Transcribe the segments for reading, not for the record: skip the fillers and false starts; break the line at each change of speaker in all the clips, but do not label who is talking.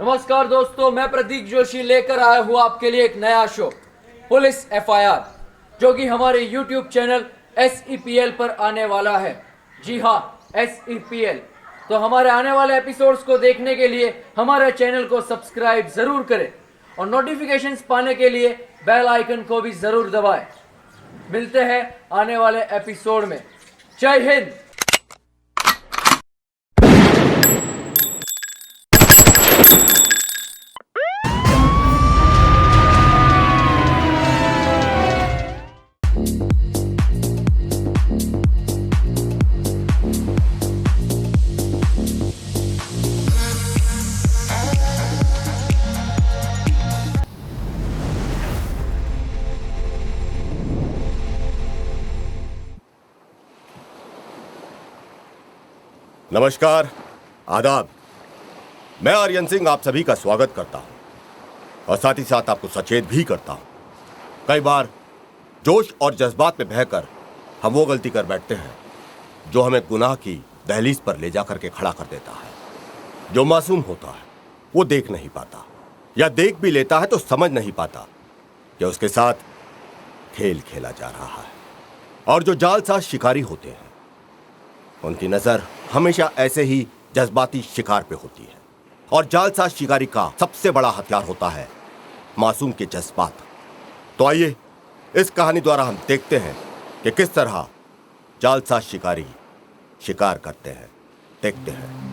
नमस्कार दोस्तों, मैं प्रतीक जोशी लेकर आया हूँ आपके लिए एक नया शो पुलिस एफआईआर, जो कि हमारे YouTube चैनल SEPL पर आने वाला है। जी हाँ, SEPL। तो हमारे आने वाले एपिसोड्स को देखने के लिए हमारे चैनल को सब्सक्राइब जरूर करें और नोटिफिकेशंस पाने के लिए बेल आइकन को भी जरूर दबाएं। मिलते हैं आने वाले एपिसोड में। जय हिंद।
नमस्कार, आदाब। मैं आर्यन सिंह आप सभी का स्वागत करता हूं और साथ ही साथ आपको सचेत भी करता हूं। कई बार जोश और जज्बात में बहकर हम वो गलती कर बैठते हैं जो हमें गुनाह की दहलीज पर ले जाकर के खड़ा कर देता है। जो मासूम होता है वो देख नहीं पाता, या देख भी लेता है तो समझ नहीं पाता कि उसके साथ खेल खेला जा रहा है। और जो जालसाज शिकारी होते हैं उनकी नजर हमेशा ऐसे ही जज्बाती शिकार पे होती है, और जालसाज शिकारी का सबसे बड़ा हथियार होता है मासूम के जज्बात। तो आइए इस कहानी द्वारा हम देखते हैं कि किस तरह जालसाज शिकारी शिकार करते हैं। देखते हैं।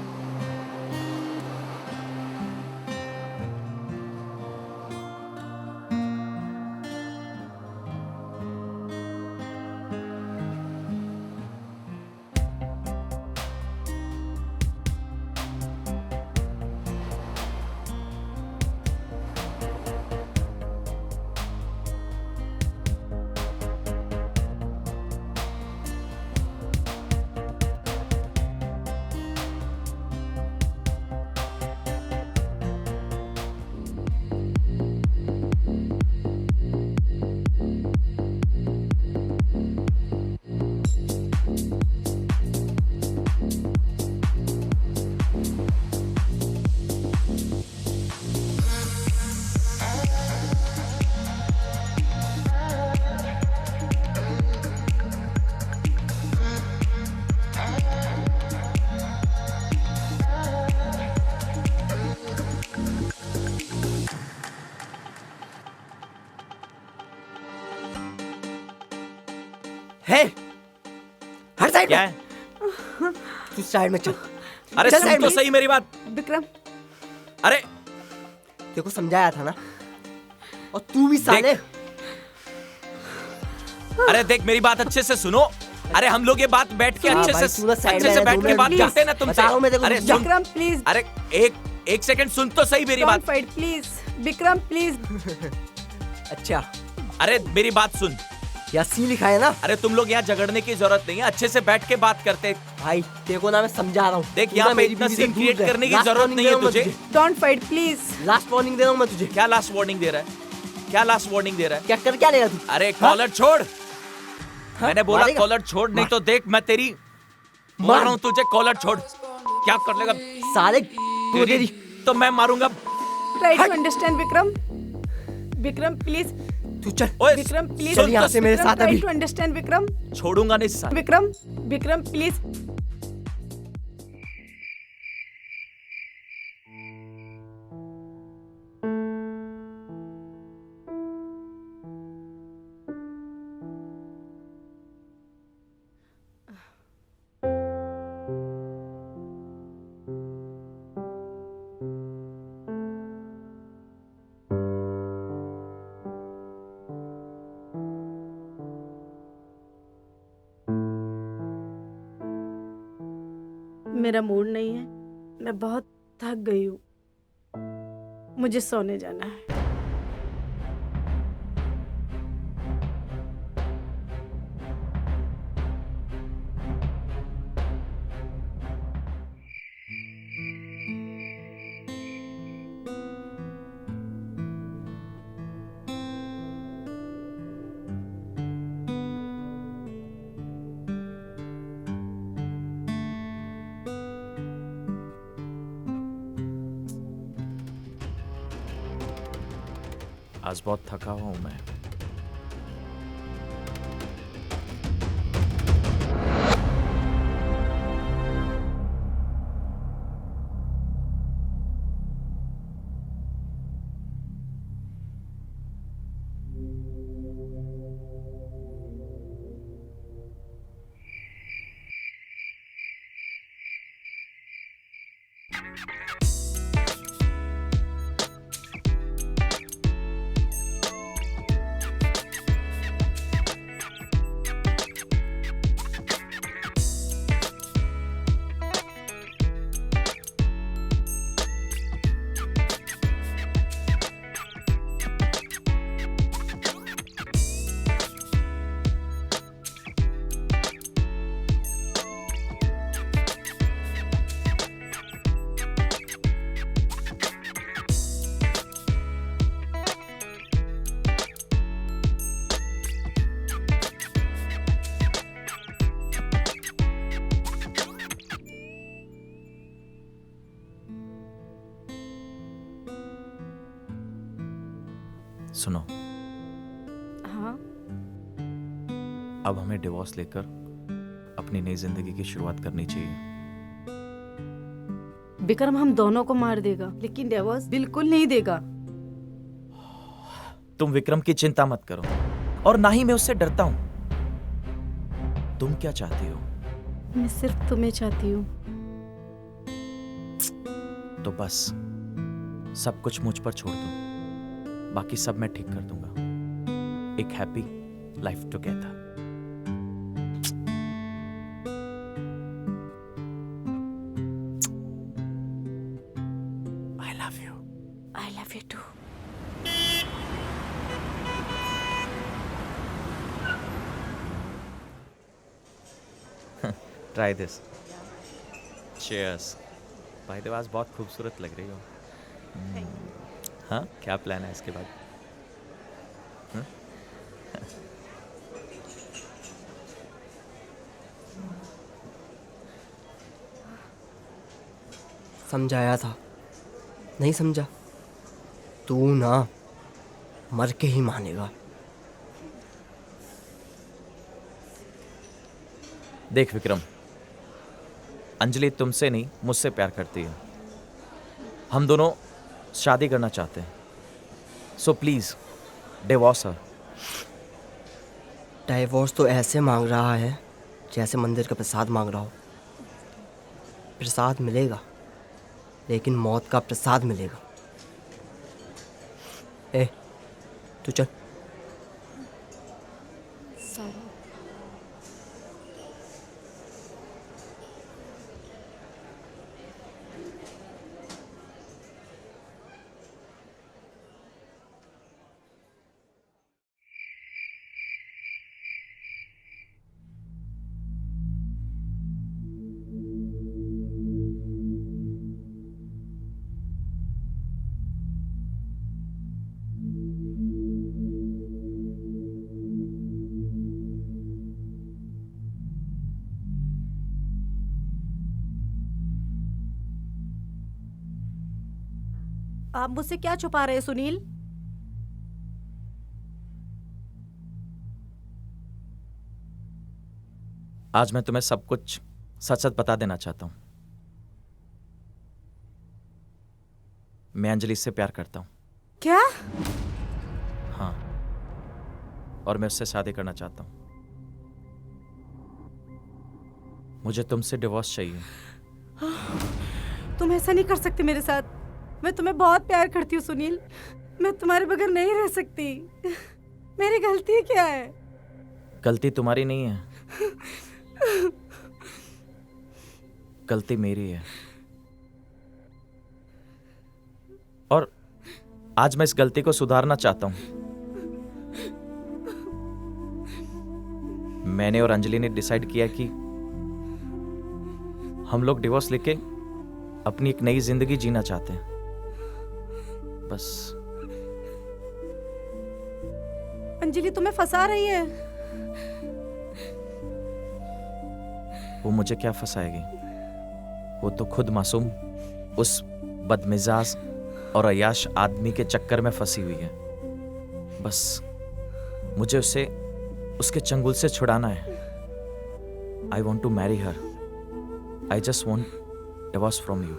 है हर साइड
क्या
में।
है?
तू साइड में चल।
अरे
चल
सुन
साइड
तो
में।
सही मेरी बात।
विक्रम,
अरे
तेरे को समझाया था ना, और तू भी साले।
अरे देख मेरी बात अच्छे से सुनो। अरे हम लोग ये बात बैठ के
हाँ
अच्छे
भाई,
से
तू ना साइड
अच्छे
में
से
रह,
बैठ
2
के
मिनट
बात
प्लीज।
करते हैं ना तुमसे।
बता रहा हूं मैं तेरे को,
अरे
रुक जा।
सुन।
विक्रम प्लीज
अरे एक सेकंड सुन तो सही मेरी
डोंट
बात।
Fight please. विक्रम प्लीज।
अच्छा,
अरे मेरी बात सुन।
यहाँ सी लिखा है ना।
अरे तुम लोग यहाँ झगड़ने की जरूरत नहीं है, अच्छे से बैठ के बात करते हैं।
भाई तेरे को ना मैं समझा रहा हूँ।
देख यहाँ पे इतना सीन क्रिएट करने की जरूरत नहीं है तुझे।
Don't fight please.
Last warning दे रहा हूँ मैं तुझे।
क्या लास्ट वार्निंग दे रहा है? क्या लास्ट वार्निंग दे रहा है?
क्या कर क्या लेगा तू?
अरे कॉलर छोड़। मैंने बोला
मारेगा?
कॉलर छोड़, नहीं तो देख मैं तेरी बोल
मार।
रहा हूँ तुझे, कॉलर छोड़। क्या कर लेगा?
साले को दे दी।
तो मैं मारूंगा।
Try to understand Vikram. Vikram please.
तू चल।
ओए
विक्रम प्लीज।
चल यहाँ से मेरे साथ
ट्राई
अभी।
To understand Vikram.
छोड़ूंगा नहीं साथ।
विक्रम विक्रम प्लीज। मेरा मूड नहीं है, मैं बहुत थक गई हूँ, मुझे सोने जाना है।
आज बहुत थका हुआ हूं मैं। सुनो,
हाँ,
अब हमें डिवोर्स लेकर अपनी नई जिंदगी की शुरुआत करनी चाहिए।
विक्रम हम दोनों को मार देगा, लेकिन डिवोर्स बिल्कुल नहीं देगा।
तुम विक्रम की चिंता मत करो, और ना ही मैं उससे डरता हूं। तुम क्या चाहती हो?
मैं सिर्फ तुम्हें चाहती हूँ।
तो बस सब कुछ मुझ पर छोड़ दो, बाकी सब मैं ठीक कर दूंगा। एक happy life together. I love you.
I love you too.
Try this. Cheers. भाई आज बहुत खूबसूरत लग रही हो। हाँ, क्या प्लान है इसके बाद? हाँ?
समझाया था, नहीं समझा। तू ना मर के ही मानेगा।
देख विक्रम, अंजलि तुमसे नहीं मुझसे प्यार करती है। हम दोनों शादी करना चाहते हैं, so please divorce her.
Divorce तो ऐसे मांग रहा है जैसे मंदिर का प्रसाद मांग रहा हो। प्रसाद मिलेगा, लेकिन मौत का प्रसाद मिलेगा। ए, तू चल।
सॉरी। आप मुझसे क्या छुपा रहे हैं सुनील?
आज मैं तुम्हें सब कुछ सच सच बता देना चाहता हूं। मैं अंजलि से प्यार करता हूं।
क्या?
हाँ, और मैं उससे शादी करना चाहता हूं। मुझे तुमसे डिवोर्स चाहिए।
तुम ऐसा नहीं कर सकते मेरे साथ। मैं तुम्हें बहुत प्यार करती हूँ सुनील। मैं तुम्हारे बगैर नहीं रह सकती। मेरी गलती क्या है?
गलती तुम्हारी नहीं है, गलती मेरी है। और आज मैं इस गलती को सुधारना चाहता हूं। मैंने और अंजलि ने डिसाइड किया कि हम लोग डिवोर्स लेके अपनी एक नई जिंदगी जीना चाहते हैं। बस।
अंजलि तुम्हें फंसा रही है।
वो मुझे क्या फंसाएगी? वो तो खुद मासूम उस बदमिजाज और अय्याश आदमी के चक्कर में फंसी हुई है। बस मुझे उसे उसके चंगुल से छुड़ाना है। I want to marry her. I just want divorce from you.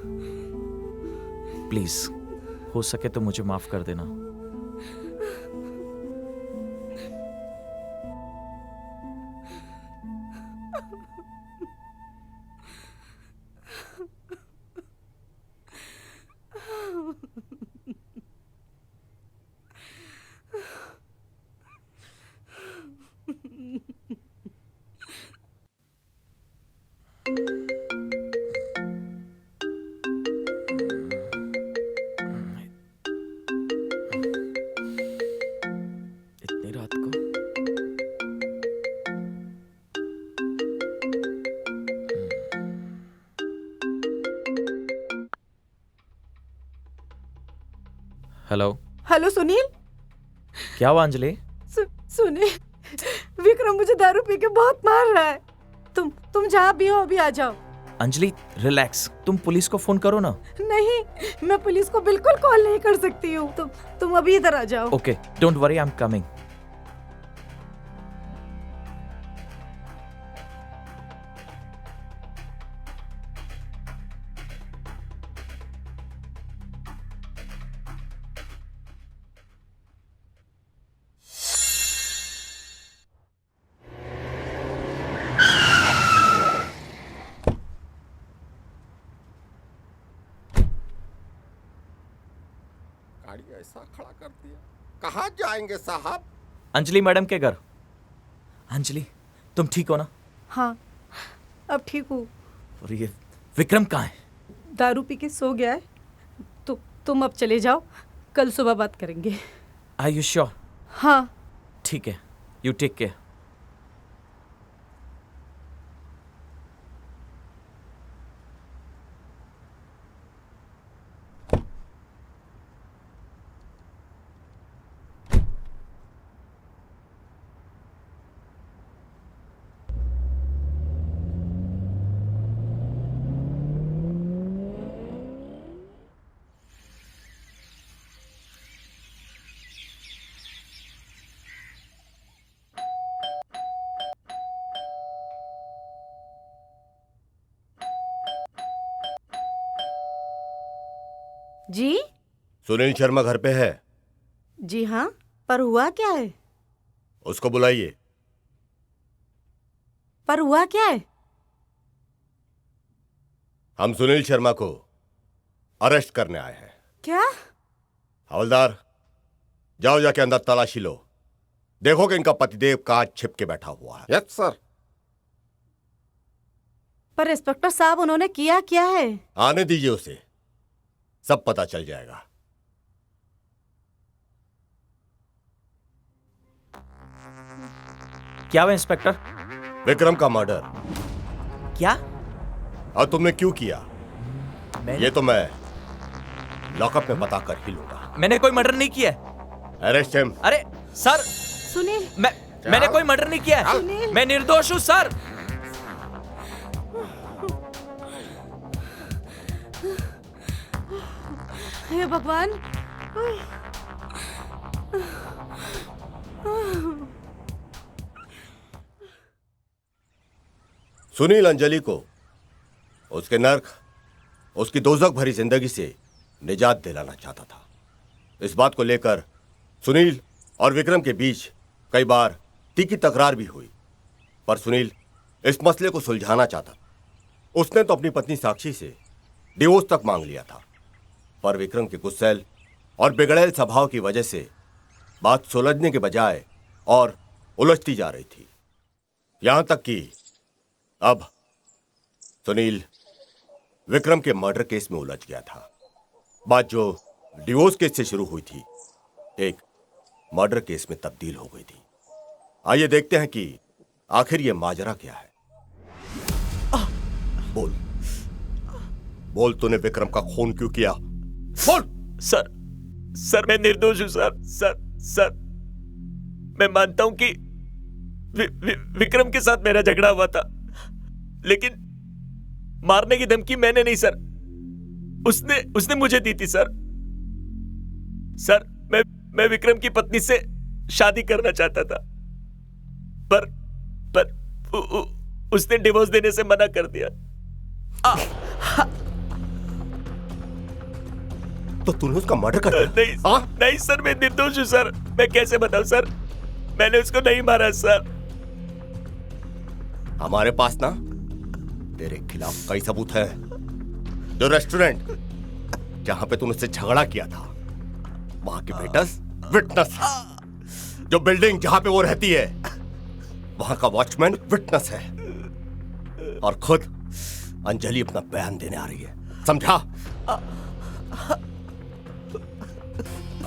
Please, हो सके तो मुझे माफ कर देना। इतनी रात को हेलो।
हेलो सुनील।
क्या हुआ अंजलि?
सुनील, विक्रम मुझे दारू पी के बहुत मार रहा है। तुम जहाँ भी हो अभी आ जाओ।
अंजलि रिलैक्स, तुम पुलिस को फोन करो ना।
नहीं, मैं पुलिस को बिल्कुल कॉल नहीं कर सकती हूँ। तुम अभी इधर आ जाओ।
Okay, don't worry, I am coming.
गाड़ी ऐसा खड़ा कर दिया। कहाँ जाएंगे साहब?
अंजलि मैडम के घर। अंजलि, तुम ठीक हो ना?
हाँ, अब ठीक हूँ।
और ये विक्रम कहाँ है?
दारू पी के सो गया है। तुम अब चले जाओ, कल सुबह बात करेंगे।
Are you sure?
हाँ।
ठीक है, यू टेक केयर।
जी?
सुनील शर्मा घर पे है?
जी हाँ, पर हुआ क्या है?
उसको बुलाइए।
पर हुआ क्या है?
हम सुनील शर्मा को अरेस्ट करने आए हैं।
क्या?
हवलदार, जाओ जाके अंदर तलाशी लो। देखो कि इनका पतिदेव कहाँ छिप के बैठा हुआ है। Yes sir.
पर इंस्पेक्टर साहब, उन्होंने किया क्या है?
आने दीजिए उसे, सब पता चल जाएगा।
क्या हुआ इंस्पेक्टर?
विक्रम का मर्डर।
क्या?
और तुमने क्यों किया ये तो मैं लॉकअप में बता कर ही लूंगा।
मैंने कोई मर्डर नहीं किया।
Arrest him.
अरे सर,
सुनील,
मैंने कोई मर्डर नहीं किया है।
सुनील।
मैं निर्दोष हूँ सर।
हे भगवान।
सुनील अंजलि को उसके नर्क, उसकी दोजख भरी जिंदगी से निजात दिलाना चाहता था। इस बात को लेकर सुनील और विक्रम के बीच कई बार तीखी तकरार भी हुई, पर सुनील इस मसले को सुलझाना चाहता। उसने तो अपनी पत्नी साक्षी से डिवोर्स तक मांग लिया था, पर विक्रम के गुस्सैल और बिगड़ैल स्वभाव की वजह से बात सुलझने के बजाय और उलझती जा रही थी। यहां तक कि अब सुनील विक्रम के मर्डर केस में उलझ गया था। बात जो डिवोर्स केस से शुरू हुई थी, एक मर्डर केस में तब्दील हो गई थी। आइए देखते हैं कि आखिर ये माजरा क्या है। बोल बोल, तूने विक्रम का खून क्यों किया? बोल।
सर मैं निर्दोष हूं सर। मैं मानता हूं कि विक्रम के साथ मेरा झगड़ा हुआ था, लेकिन मारने की धमकी मैंने नहीं सर, उसने मुझे दी थी सर। मैं विक्रम की पत्नी से
शादी करना चाहता था, पर उसने डिवोर्स देने से मना कर दिया।
तो तूने उसका मर्डर कर दिया?
नहीं नहीं सर, मैं निर्दोष हूँ सर। मैं कैसे बताऊं सर, मैंने उसको नहीं मारा सर।
हमारे पास ना तेरे खिलाफ कई सबूत हैं। जो रेस्टोरेंट जहां पे तूने उससे झगड़ा किया था, वहां की वेटर्स विटनेस है। जो बिल्डिंग जहां पे वो रहती है, वहां का वॉचमैन विटनेस है। और खुद अंजलि अपना बयान देने आ रही है, समझा?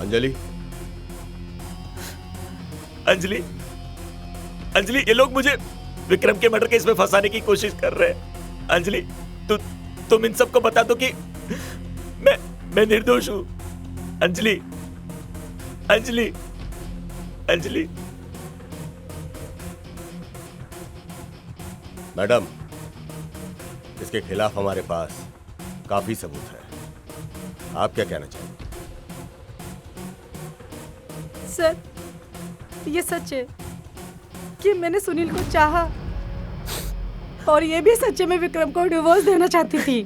अंजलि,
अंजलि, अंजलि, ये लोग मुझे विक्रम के मर्डर केस में फंसाने की कोशिश कर रहे हैं। अंजलि, तुम इन सबको बता दो कि मैं निर्दोष हूं। अंजलि, अंजलि, अंजलि।
मैडम, इसके खिलाफ हमारे पास काफी सबूत है। आप क्या कहना चाहेंगे?
सर, ये सच है कि मैंने सुनील को चाहा, और ये भी सच है मैं विक्रम को डिवोर्स देना चाहती थी,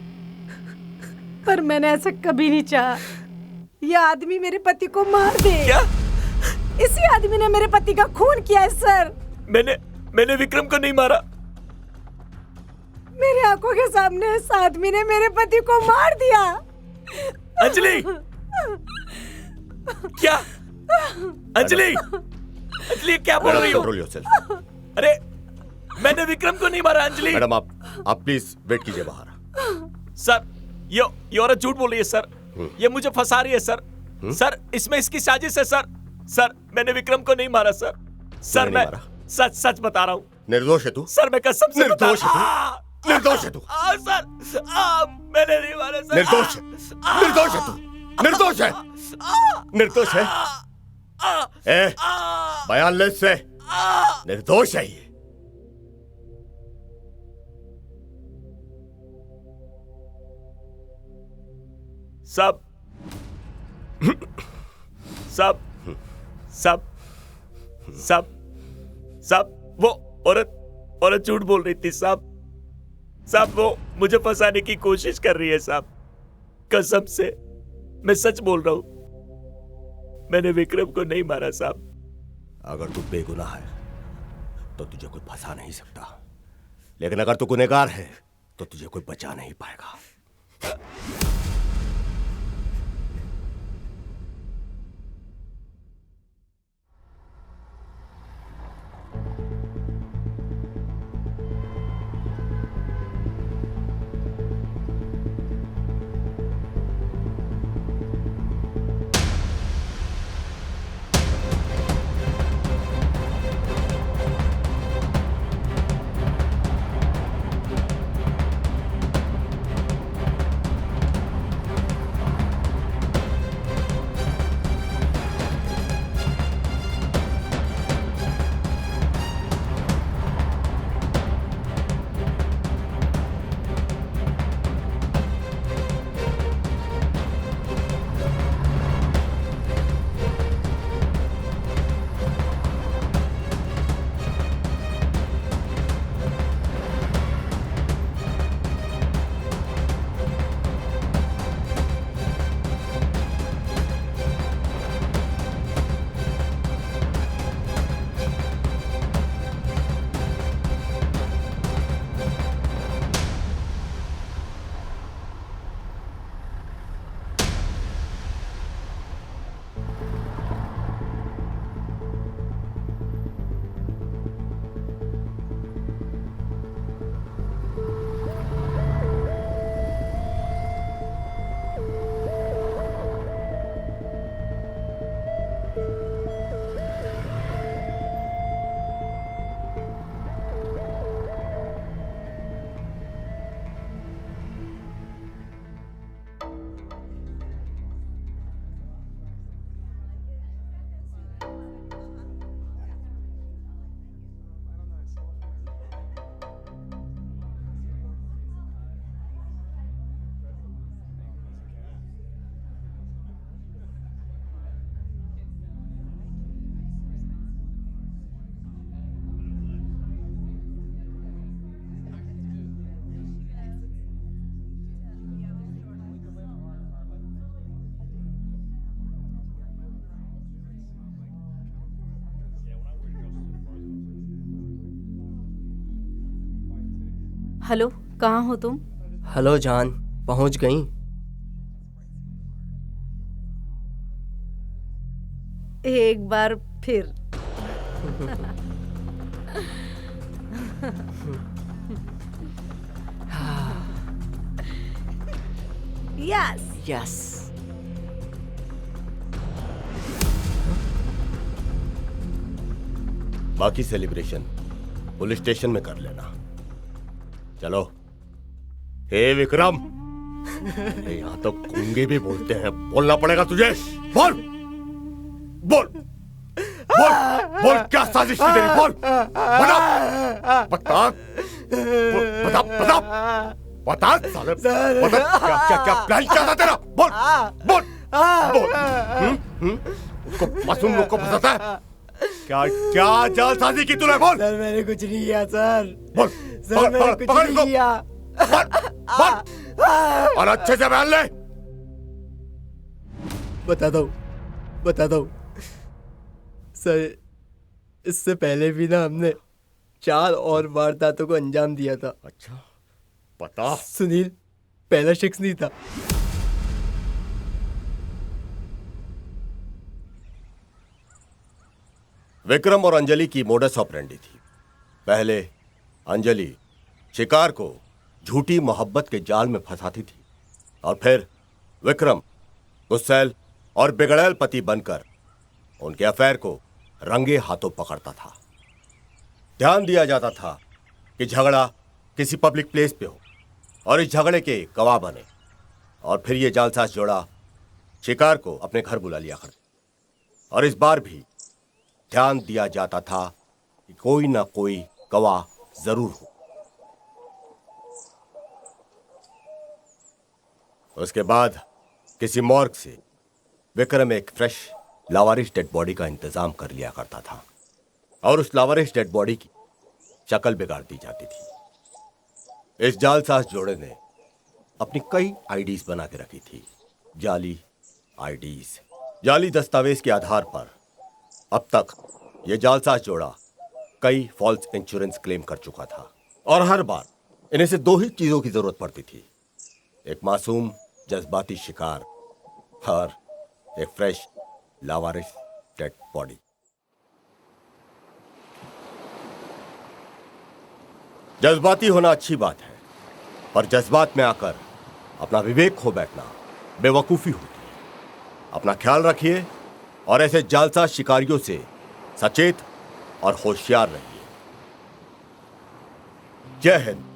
पर मैंने ऐसा कभी नहीं चाहा। ये आदमी मेरे पति को मार दे।
क्या?
इसी आदमी ने मेरे पति का खून किया है सर।
मैंने विक्रम को नहीं मारा।
मेरे आंखों के सामने इस आदमी ने मेरे पति को मार दिया।
अंजलि, क्या? अंजलि, अंजलि क्या बोल रही हो?
Control yourself.
अरे, मैंने विक्रम को नहीं मारा। अंजलि
मैडम, आप प्लीज वेट कीजिए बाहर।
सर, ये औरत झूठ बोल रही है सर। ये मुझे फंसा रही है सर। सर, इसमें इसकी साजिश है सर। सर, मैंने विक्रम को नहीं मारा सर। सर, मैं सच सच बता रहा हूँ।
निर्दोष है तू?
सर, मैं कसम से
निर्दोष है तू? निर्दोष है तू?
सर, मैंने नहीं मारा सर।
निर्दोष है, निर्दोष है तू, निर्दोष है, निर्दोष है। ए, बयान ले इससे, निर्दोष है ये।
सब सब सब सब सब वो औरत झूठ बोल रही थी साहब। साहब, वो मुझे फंसाने की कोशिश कर रही है साहब। कसम से मैं सच बोल रहा हूं, मैंने विक्रम को नहीं मारा साहब।
अगर तू बेगुनाह है तो तुझे कोई फंसा नहीं सकता, लेकिन अगर तू गुनहगार है तो तुझे कोई बचा नहीं पाएगा।
हेलो, कहाँ हो तुम?
हेलो जान, पहुंच गई?
एक बार फिर। यस।
यस।
बाकी सेलिब्रेशन पुलिस स्टेशन में कर लेना। चलो। हे विक्रम, यहाँ तो गूंगे भी बोलते हैं, बोलना पड़ेगा तुझे। बोल बोल बोल बोल, क्या साजिश थी तेरी? बोल बता बता बता बता बता साले, बता क्या क्या क्या प्लान क्या था तेरा? बोल बोल बोल। उसको मासूम लोग को फंसाता है क्या? क्या जालसाजी की तूने? बोल।
सर मैंने कुछ नहीं किया सर।
बोल
सर मैंने कुछ नहीं किया।
बोल बोल और अच्छे से बयान ले।
बता दो सर, इससे पहले भी ना हमने 4 और वारदातों को अंजाम दिया था।
अच्छा, पता।
सुनील पहला शख्स नहीं था।
विक्रम और अंजलि की मोडस ऑपरेंडी थी। पहले अंजलि शिकार को झूठी मोहब्बत के जाल में फंसाती थी और फिर विक्रम गुस्सैल और बिगड़ैल पति बनकर उनके अफेयर को रंगे हाथों पकड़ता था। ध्यान दिया जाता था कि झगड़ा किसी पब्लिक प्लेस पे हो और इस झगड़े के गवाह बने, और फिर ये जालसाज जोड़ा शिकार को अपने घर बुला लिया करते। और इस बार भी ध्यान दिया जाता था कि कोई ना कोई गवाह जरूर हो। उसके बाद किसी मॉर्ग से विक्रम एक फ्रेश लावारिश डेड बॉडी का इंतजाम कर लिया करता था और उस लावारिश डेड बॉडी की शक्ल बिगाड़ दी जाती थी। इस जालसाज जोड़े ने अपनी कई आईडीज बना के रखी थी। जाली आईडीज, जाली दस्तावेज के आधार पर अब तक यह जालसाज जोड़ा कई फॉल्स इंश्योरेंस क्लेम कर चुका था और हर बार इन्हें से 2 ही चीजों की जरूरत पड़ती थी, एक मासूम जज्बाती शिकार और एक फ्रेश लावारिश डेड बॉडी। जज्बाती होना अच्छी बात है, पर जज्बात में आकर अपना विवेक खो बैठना बेवकूफी होती है। अपना ख्याल रखिए और ऐसे जालसाज शिकारियों से सचेत और होशियार रहिए। जय हिंद।